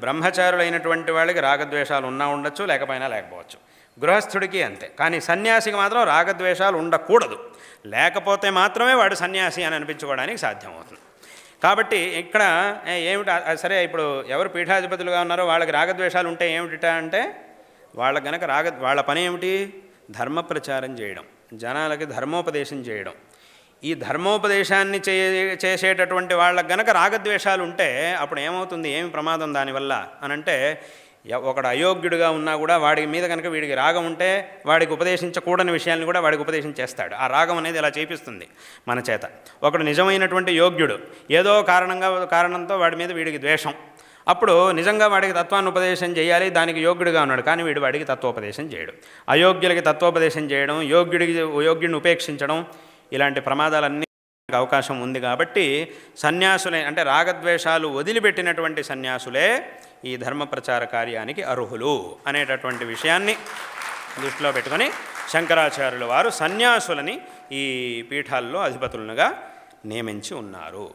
బ్రహ్మచారులైనటువంటి వాళ్ళకి రాగద్వేషాలు ఉన్నా ఉండొచ్చు, లేకపోయినా లేకపోవచ్చు. గృహస్థుడికి అంతే. కానీ సన్యాసికి మాత్రం రాగద్వేషాలు ఉండకూడదు. లేకపోతే మాత్రమే వాడు సన్యాసి అని అనిపించుకోవడానికి సాధ్యమవుతుంది. కాబట్టి ఇక్కడ ఏమిటి సరే, ఇప్పుడు ఎవరు పీఠాధిపతులుగా ఉన్నారో వాళ్ళకి రాగద్వేషాలు ఉంటే ఏమిటిట అంటే, వాళ్ళకి గనక వాళ్ళ పని ఏమిటి? ధర్మ ప్రచారం చేయడం, జనాలకి ధర్మోపదేశం చేయడం. ఈ ధర్మోపదేశాన్ని చేసేటటువంటి వాళ్ళకి గనక రాగద్వేషాలు ఉంటే అప్పుడు ఏమవుతుంది, ఏమి ప్రమాదం దానివల్ల అనంటే, ఒకడు అయోగ్యుడిగా ఉన్నా కూడా వాడి మీద కనుక వీడికి రాగం ఉంటే వాడికి ఉపదేశించకూడని విషయాన్ని కూడా వాడికి ఉపదేశం చేస్తాడు. ఆ రాగం అనేది ఇలా చేపిస్తుంది మన చేత. ఒకడు నిజమైనటువంటి యోగ్యుడు, ఏదో కారణంతో వాడి మీద వీడికి ద్వేషం, అప్పుడు నిజంగా వాడికి తత్వాన్ని ఉపదేశం చేయాలి, దానికి యోగ్యుడిగా ఉన్నాడు, కానీ వీడు వాడికి తత్వోపదేశం చేయడం, అయోగ్యులకి తత్వోపదేశం చేయడం, యోగ్యుడిని ఉపేక్షించడం, ఇలాంటి ప్రమాదాలన్నీ అవకాశం ఉంది. కాబట్టి సన్యాసులే అంటే రాగద్వేషాలు వదిలిపెట్టినటువంటి సన్యాసులే ఈ ధర్మ ప్రచార కార్యానికి అర్హులు అనేటటువంటి విషయాన్ని దృష్టిలో పెట్టుకొని శంకరాచార్యుల వారు సన్యాసులని ఈ పీఠాల్లో అధిపతులుగా నియమించి ఉన్నారు.